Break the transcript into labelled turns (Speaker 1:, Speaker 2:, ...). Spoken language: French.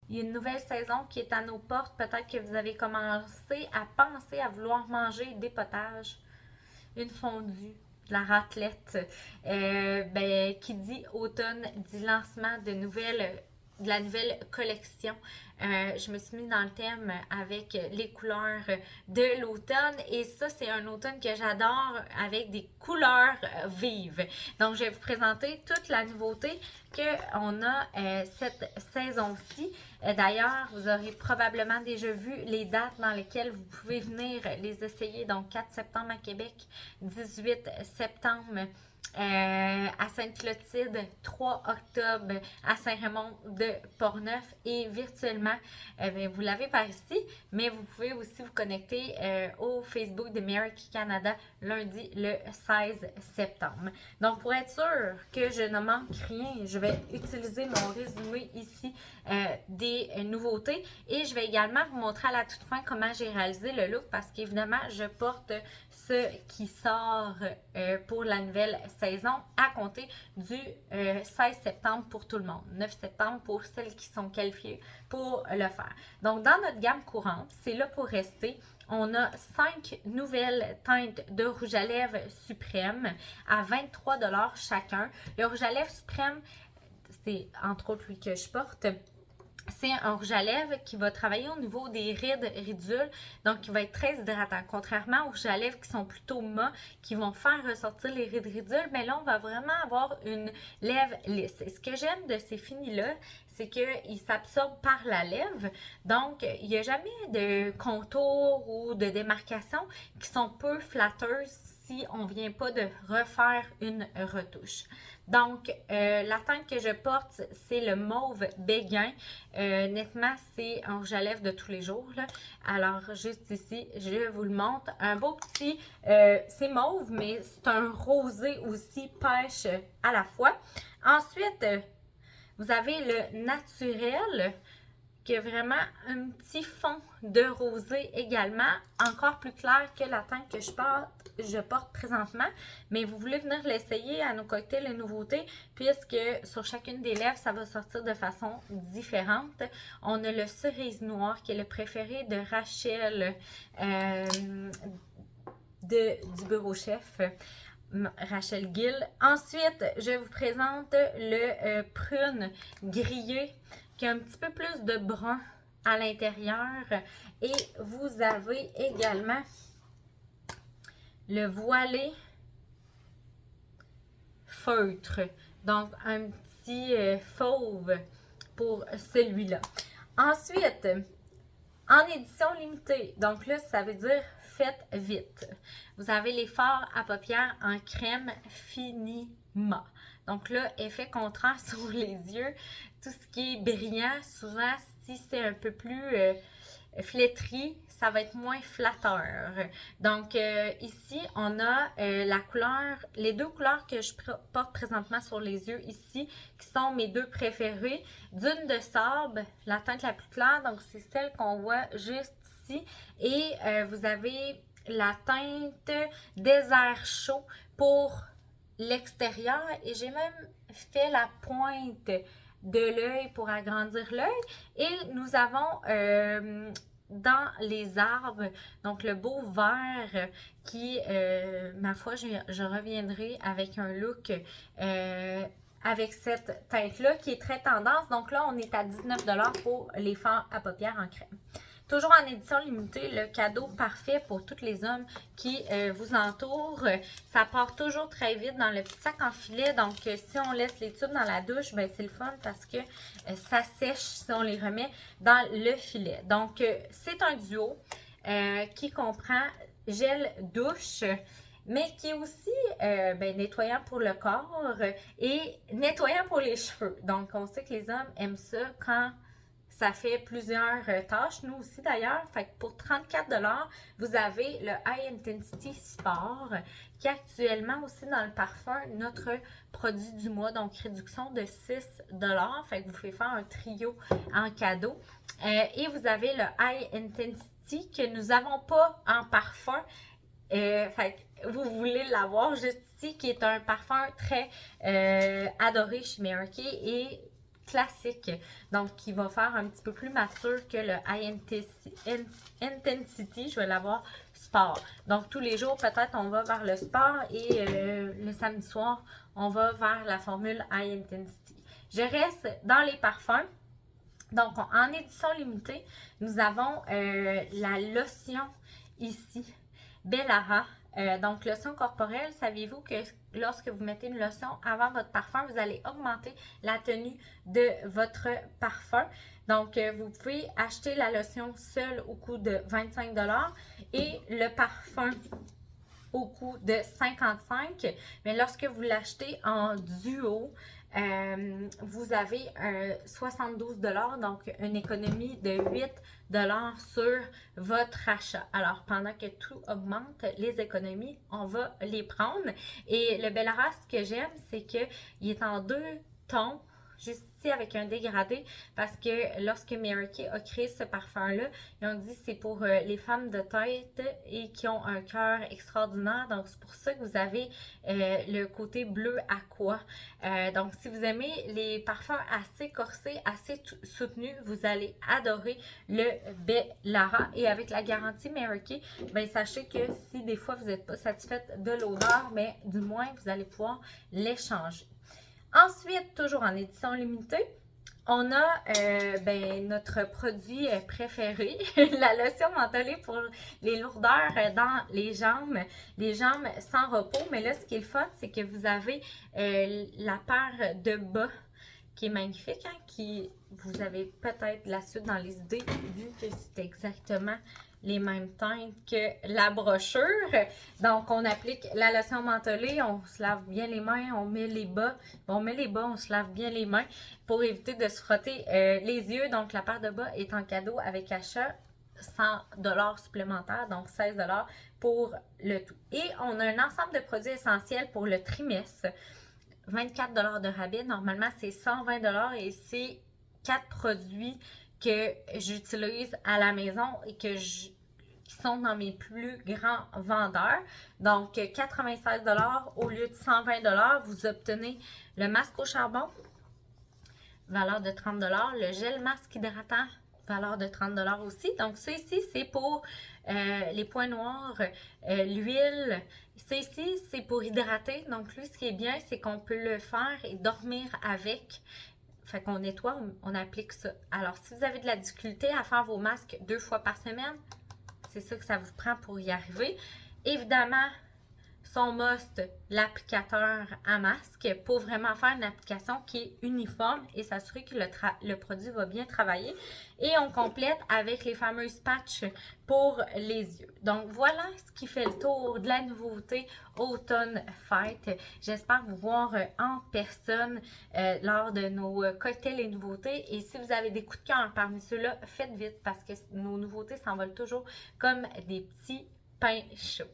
Speaker 1: Il y a une nouvelle saison qui est à nos portes. Peut-être que vous avez commencé à penser à vouloir manger des potages, une fondue, de la raclette. Qui dit automne dit lancement de la nouvelle collection. Je me suis mis dans le thème avec les couleurs de l'automne et ça, c'est un automne que j'adore avec des couleurs vives. Donc, je vais vous présenter toute la nouveauté qu'on a cette saison-ci. D'ailleurs, vous aurez probablement déjà vu les dates dans lesquelles vous pouvez venir les essayer. Donc, 4 septembre à Québec, 18 septembre à Sainte-Clotilde, 3 octobre à Saint-Raymond de Portneuf et virtuellement, vous l'avez par ici, mais vous pouvez aussi vous connecter au Facebook de Meraki Canada lundi le 16 septembre. Donc, pour être sûr que je ne manque rien, je vais utiliser mon résumé ici des nouveautés et je vais également vous montrer à la toute fin comment j'ai réalisé le look parce qu'évidemment, je porte ce qui sort pour la nouvelle saison à compter du 16 septembre pour tout le monde, 9 septembre pour celles qui sont qualifiées pour le faire. Donc, dans notre gamme courante, c'est là pour rester. On a 5 nouvelles teintes de rouge à lèvres suprême à 23 chacun. Le rouge à lèvres suprême, c'est entre autres lui que je porte. C'est un rouge à lèvres qui va travailler au niveau des rides ridules, donc qui va être très hydratant. Contrairement aux rouges à lèvres qui sont plutôt mat, qui vont faire ressortir les rides ridules, mais là, on va vraiment avoir une lèvre lisse. Et ce que j'aime de ces finis-là, c'est qu'ils s'absorbent par la lèvre, donc il n'y a jamais de contour ou de démarcation qui sont peu flatteuses si on ne vient pas de refaire une retouche. Donc, la teinte que je porte, c'est le mauve béguin. Nettement, c'est un rouge à lèvres de tous les jours. Là. Alors, juste ici, je vous le montre. Un beau petit, c'est mauve, mais c'est un rosé aussi pêche à la fois. Ensuite, vous avez le naturel qui a vraiment un petit fond de rosé également, encore plus clair que la teinte que je porte présentement, mais vous voulez venir l'essayer à nos cocktails et nouveautés, puisque sur chacune des lèvres, ça va sortir de façon différente. On a le cerise noir, qui est le préféré de Rachel du bureau chef. Rachel Gill. Ensuite, je vous présente le prune grillé qui a un petit peu plus de brun à l'intérieur. Et vous avez également le voilé feutre. Donc, un petit fauve pour celui-là. Ensuite, en édition limitée, donc là, ça veut dire faites vite. Vous avez les fards à paupières en crème finiment. Donc là, effet contraste sur les yeux. Tout ce qui est brillant, souvent, si c'est un peu plus flétri, ça va être moins flatteur. Donc ici, on a la couleur, les deux couleurs que je porte présentement sur les yeux ici, qui sont mes deux préférées. Dune de sable, la teinte la plus claire, donc c'est celle qu'on voit juste ici. Et vous avez la teinte désert chaud pour l'extérieur. Et j'ai même fait la pointe de l'œil pour agrandir l'œil. Et nous avons dans les arbres, donc le beau vert qui, ma foi, je reviendrai avec un look avec cette teinte-là qui est très tendance. Donc là, on est à 19 pour les fards à paupières en crème. Toujours en édition limitée, le cadeau parfait pour tous les hommes qui vous entourent. Ça part toujours très vite dans le petit sac en filet. Donc, si on laisse les tubes dans la douche, ben, c'est le fun parce que ça sèche si on les remet dans le filet. Donc, c'est un duo qui comprend gel douche, mais qui est aussi nettoyant pour le corps et nettoyant pour les cheveux. Donc, on sait que les hommes aiment ça quand ça fait plusieurs tâches, nous aussi d'ailleurs. Fait que pour 34 vous avez le High Intensity Sport, qui est actuellement aussi dans le parfum notre produit du mois, donc réduction de 6 Fait que vous pouvez faire un trio en cadeau. Et vous avez le High Intensity que nous n'avons pas en parfum. Fait que vous voulez l'avoir juste ici, qui est un parfum très adoré chez Meraki et classique, donc qui va faire un petit peu plus mature que le intensity, je vais l'avoir sport. Donc tous les jours, peut-être on va vers le sport et le samedi soir, on va vers la formule high intensity. Je reste dans les parfums. Donc en édition limitée, nous avons la lotion ici, Bellara. Donc, lotion corporelle, saviez-vous que lorsque vous mettez une lotion avant votre parfum, vous allez augmenter la tenue de votre parfum. Donc, vous pouvez acheter la lotion seule au coût de 25 $ et le parfum au coût de 55. Mais lorsque vous l'achetez en duo, vous avez 72 $, donc une économie de 8 $ sur votre achat. Alors, pendant que tout augmente, les économies, on va les prendre. Et le Bellara, ce que j'aime, c'est qu'il est en 2 tons, juste ici avec un dégradé, parce que lorsque Mary Kay a créé ce parfum-là, ils ont dit que c'est pour les femmes de tête et qui ont un cœur extraordinaire. Donc, c'est pour ça que vous avez le côté bleu aqua. Donc, si vous aimez les parfums assez corsés, assez soutenus, vous allez adorer le Bellara. Et avec la garantie Mary Kay, ben, sachez que si des fois vous n'êtes pas satisfaite de l'odeur, mais du moins, vous allez pouvoir l'échanger. Ensuite, toujours en édition limitée, on a notre produit préféré, la lotion mentholée pour les lourdeurs dans les jambes sans repos. Mais là, ce qui est le fun, c'est que vous avez la paire de bas qui est magnifique, hein, qui vous avez peut-être la suite dans les idées, vu que c'est exactement les mêmes teintes que la brochure. Donc, on applique la lotion mentholée, on se lave bien les mains, on met les bas. On met les bas, on se lave bien les mains pour éviter de se frotter les yeux. Donc, la paire de bas est en cadeau avec achat 100 $ supplémentaires, donc 16 $ pour le tout. Et on a un ensemble de produits essentiels pour le trimestre. 24 $ de rabais. Normalement, c'est 120 $ et c'est 4 produits que j'utilise à la maison et qui sont dans mes plus grands vendeurs. Donc, 96 $ au lieu de 120 $. Vous obtenez le masque au charbon, valeur de 30 $. Le gel masque hydratant, valeur de 30 $ aussi. Donc, ça ici, c'est pour les points noirs, l'huile. Ça ici, c'est pour hydrater. Donc, lui, ce qui est bien, c'est qu'on peut le faire et dormir avec. Fait qu'on nettoie, on applique ça. Alors, si vous avez de la difficulté à faire vos masques 2 fois par semaine, c'est ça que ça vous prend pour y arriver. Évidemment, son must, l'applicateur à masque, pour vraiment faire une application qui est uniforme et s'assurer que le produit va bien travailler. Et on complète avec les fameuses patchs pour les yeux. Donc voilà ce qui fait le tour de la nouveauté Automne Fête. J'espère vous voir en personne lors de nos cocktails et nouveautés. Et si vous avez des coups de cœur parmi ceux-là, faites vite parce que nos nouveautés s'envolent toujours comme des petits pains chauds.